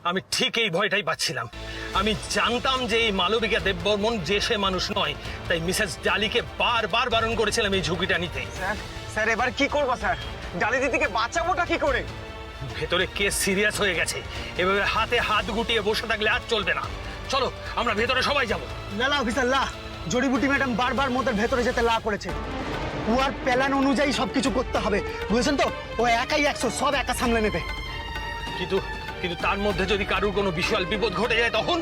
আমি ঠিক এই ভয়টাই পাচ্ছিলাম। আমি জানতাম যে এই মালবিকা দেববর্মন যে সে মানুষ নয়, তাই মিসেস ডালিকে বারবার বারণ করেছিলাম এই ঝুঁকিটা নিতে। স্যার স্যার এবার কি করবো স্যার? ডালি দিদিকে বাঁচাবোটা কি করে? ভেতরে কেস সিরিয়াস হয়ে গেছে, এভাবে হাতে হাত গুটিয়ে বসে থাকলে আর চলবে না। চলো আমরা ভেতরে সবাই যাব। লালা অফিসার লা, জড়িবুটি ম্যাডাম বারবার মোদের ভেতরে যেতে লা করেছে। ও আর প্ল্যান অনুযায়ী সবকিছু করতে হবে, বুঝেছেন তো? ও একাই 100 সব একা সামলে নেবে। কিন্তু কিন্তু তার মধ্যে যদি কারুর কোনো বিশাল বিপদ ঘটে যায় তখন?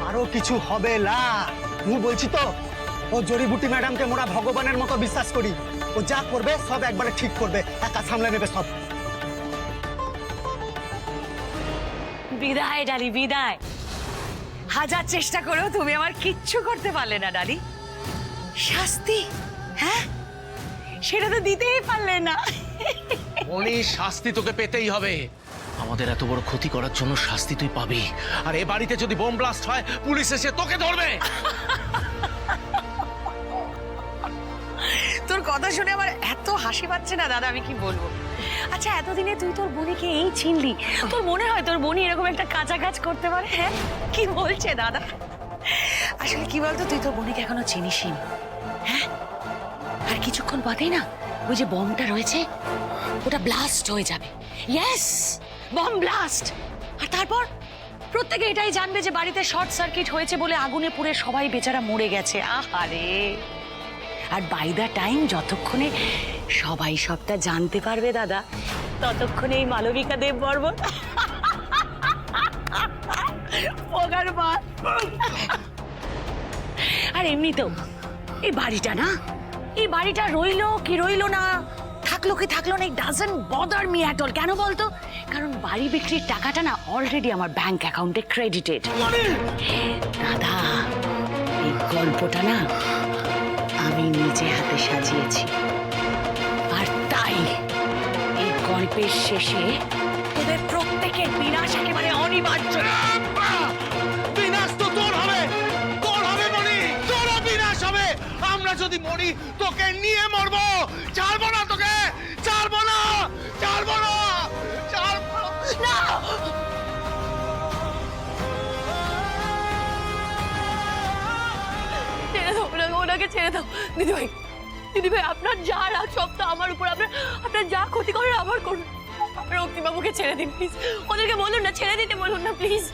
আরো কিছু হবে লা, মু বলছি তো। ও জড়িবুটি ম্যাডামকে মোরা ভগবানের মতো বিশ্বাস করি। ও যা করবে সব একবারে ঠিক করবে, একা সামলে নেবে সব। বিদায় ডালি, বিদায়। হাজার চেষ্টা করেও তুমি আমার কিচ্ছু করতে পারলে না ডালি। শাস্তি, হ্যাঁ, সেটা তো দিতেই পারলে না। মনি, শাস্তি তোকে পেতেই হবে। আমাদের এত বড় ক্ষতি করার জন্য শাস্তি তুই পাবি। আর এ বাড়িতে যদি বোম ব্লাস্ট হয়, পুলিশ এসে তোকে ধরবে। তোর কথা শুনে আমার এত হাসি পাচ্ছে না দাদা, আমি কি বলবো। আচ্ছা, এতদিনে তুই তোর বোনকে এই চিনলি, তোর মনে হয় তোর বোনই এরকম একটা কাঁচা কাজ করতে পারে? হ্যাঁ, কি বলছে দাদা? আসলে কি বলতো, তুই তোর বোনকে এখনো চিনিসই নি। হ্যাঁ, আর কিছুক্ষণ বাদেই না ওই যে বমটা রয়েছে ওটা ব্লাস্ট হয়ে যাবে। Yes, bomb blast. আর তারপর প্রত্যেকে এটাই জানবে যে বাড়িতে শর্ট সার্কিট হয়েছে বলে আগুনে পুড়ে সবাই বেচারা মরে গেছে। আহারে। আর বাই দা টাইম যতক্ষণে সবাই সবটা জানতে পারবে দাদা, ততক্ষণে এই মালবিকা দেববর্মন পোগার মার। আর এমনিতেও এই বাড়িটা না, এই বাড়িটা রইলো কি রইলো না, থাকলো কি থাকলো না, doesn't bother me at all. কেন বলতো? কারণ বাড়ি বিক্রির টাকাটা না অলরেডি আমার ব্যাংক অ্যাকাউন্টে ক্রেডিটেড। দাদা, এই গল্পটা না আমি নিজে হাতে সাজিয়েছি। আর তাই এই গল্পের শেষে তোদের প্রত্যেকের বিনাশ একেবারে অনিবার্য। বিনাশ তো তোর হবে, তোর হবে মনি, তোরও বিনাশ হবে। আমরা যদি মরি তোকে নিয়ে মরবো, ছাড়বো না তোকে, ছাড়বো না, ছাড়বো না, ছাড়বো না। ছেড়ে দাও ওনাকে, ছেড়ে দাও। দিদিভাই, দিদিভাই, আপনার যা রাগ সব তো আমার উপর। আপনার যা ক্ষতি করেন আমার করুন। রক্তিবাবুকে ছেড়ে দিন প্লিজ। ওদেরকে বলুন না, ছেড়ে দিতে বলুন না প্লিজ।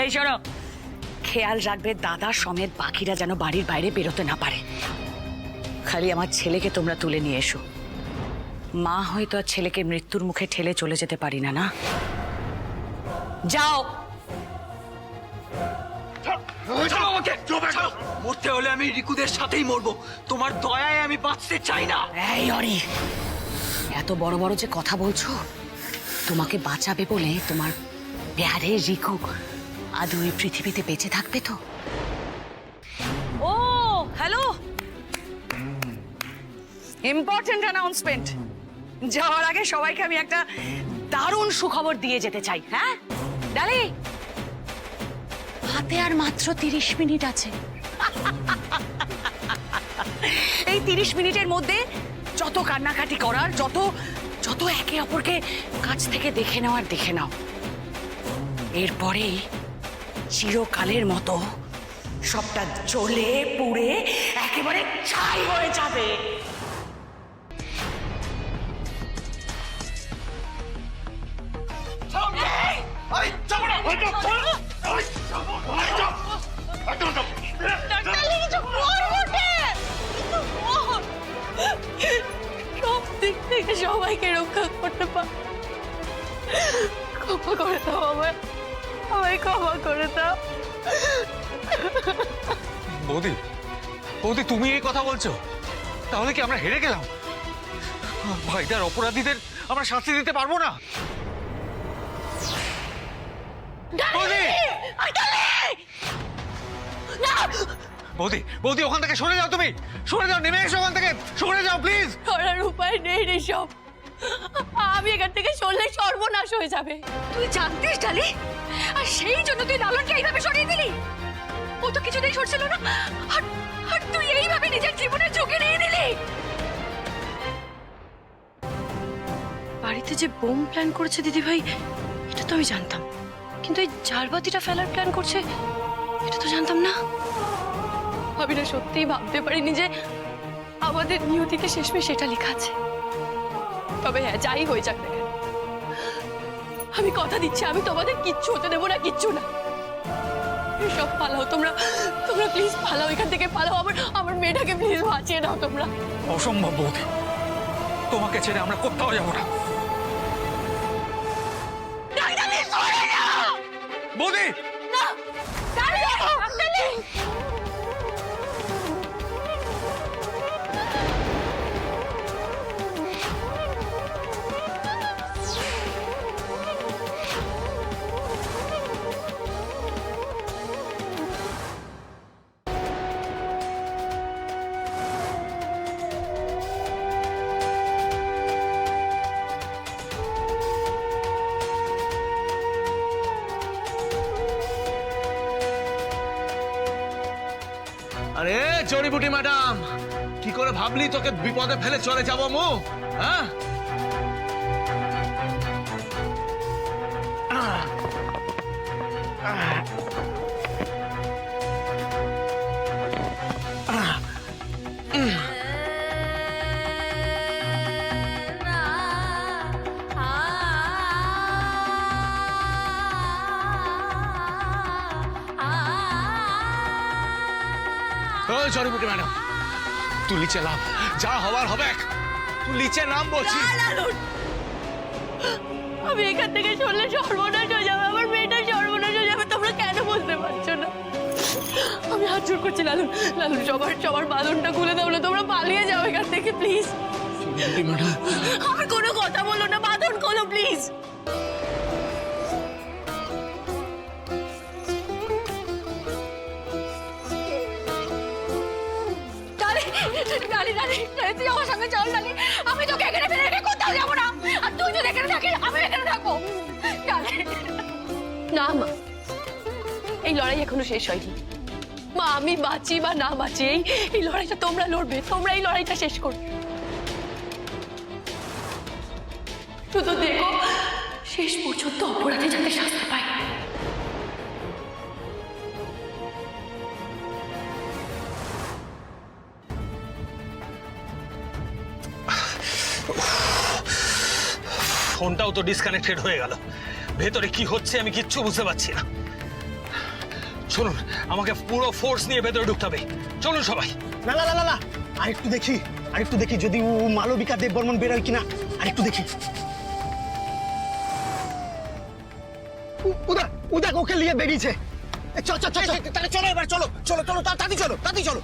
এই শোনো, খেয়াল রাখবে দাদা সমেত বাকিরা যেন বাড়ির বাইরে বেরোতে না পারে। খালি আমার ছেলেকে তোমরা তুলে নিয়ে এসো। মা হয়তো আর ছেলেকে মৃত্যুর মুখে ঠেলে চলে যেতে পারি না। না, যাও। মরতে হলে আমি রিকুদের সাথেই মরবো, তোমার দয়ায় আমি বাঁচতে চাই না। এই অরি, এত বড় বড় যে কথা বলছো, তোমাকে বাঁচাবে বলে তোমার প্যারে রিকু আদৌ এই পৃথিবীতে বেঁচে থাকবে তো? ও হ্যালো, ইম্পর্টেন্ট অ্যানাউন্সমেন্ট। যাওয়ার আগে সবাইকে আমি একটা দারুণ সুখবর দিয়ে যেতে চাই। হ্যাঁ ডালি, হাতে আর মাত্র 30 মিনিট আছে। এই 30 মিনিটের মধ্যে যত কান্নাকাটি করার, যত যত একে অপরকে কাছ থেকে দেখে নেওয়ার দেখে নাও। এরপরেই চিরকালের মতো সবটা জ্বলে পুড়ে একেবারে ছাই হয়ে যাবে। সব দিক থেকে সবাইকে রক্ষা করতে পার। ক্ষমা করে দাও আমায়, আমায় ক্ষমা করে দাও। বৌদি, বৌদি, তুমি এই কথা বলছো? তাহলে কি আমরা হেরে গেলাম? ভাইদার অপরাধীদের আমরা শাস্তি দিতে পারবো না? বৌদি, বৌদি, বৌদি, ওখান থেকে সরে যাও। তুমি সরে যাও, নেমে এসো ওখান থেকে, সরে যাও প্লিজ। করার উপায় নেই রে সব। আমি এখান থেকে সরলে সর্বনাশ হয়ে যাবে। তুই জানতিস ডালি, আর সেই জন্য তুই লালনকে এইভাবে সরিয়ে দিলি? ও তো কিছুতেই সরছিল না, আর আর তুই এইভাবে নিজের জীবনের ঝুঁকি নিয়ে নিলি। বাড়ি বাড়িতে যে বোম প্ল্যান করেছে দিদিভাই, এটা তো আমি জানতাম, কিন্তু এই ঝাড়বাতিটা ফেলার প্ল্যান করছে এটা তো জানতাম না। আমি না সত্যিই ভাবতে পারিনি যে আমাদের নিয়তিতে শেষমেশ সেটা লেখা আছে। তবে হ্যাঁ, যাই হয়ে যাক না কেন, আমি কথা দিচ্ছি আমি তোমাদের কিচ্ছু হতে দেবো না, কিচ্ছু না। সব পালাও তোমরা, তোমরা প্লিজ পালাও এখান থেকে, পালাও। আমার মেয়েটাকে প্লিজ বাঁচিয়ে নাও তোমরা। অসম্ভব বৌদি, তোমাকে ছেড়ে আমরা কোথাও যাবো না। বৌদি না, দাঁড়িয়ে, ডাক্তারলি। আরে জড়িবুটি ম্যাডাম, কি করে ভাবলি তোকে বিপদে ফেলে চলে যাবো মু? হ্যাঁ, জড়িবুটি ম্যাডাম, তুই নিচে নাম, যা হবার হবে। তুই নিচে নাম বলছি। আমি এখান থেকে চললে সর্বনাশ হয়ে যাবে, আমার মেয়েটা সর্বনাশ হয়ে যাবে। তোমরা কেন বুঝতে পারছো না? আমি হাত জোর করছি লালুন, লালুন সবার বাঁধনটা খুলে দাও না, তোমরা পালিয়ে যাও এখান থেকে প্লিজ। ম্যাডাম, আর কোনো কথা বলো না, বাঁধন খোলো প্লিজ। তুই আমার সঙ্গে চল ডালি, আমি তোকে এখানে ফেলে রেখে কোথাও যাবো না। আর তুই যদি এখানে থাকিস আমি এখানে থাকবো। না মা, এই লড়াই এখনো শেষ হয়নি মা। আমি বাঁচি বা না বাঁচি, এই লড়াইটা তোমরা লড়বে, তোমরা এই লড়াইটা শেষ করবে। শুধু দেখো শেষ পর্যন্ত অপরাধী যাতে শাস্তি পায়। ফোনটাও তো ডিসকানেক্টেড হয়ে গেল। ভেতরে কি হচ্ছে আমি কিচ্ছু বুঝতে পারছি না। শুনুন, আমাকে পুরো ফোর্স নিয়ে ভেতরে ঢুকতে হবে। চলুন সবাই। না না না না, আরেকটু দেখি যদি ও মালবিকা দেববর্মন বেরোয় কিনা, আরেকটু দেখি। ওকে নিয়ে বেরিয়েছে। চল চল চল, তাহলে চলো এবার, চলো চলো চলো, তাড়াতাড়ি চলো, তাড়াতাড়ি চলো।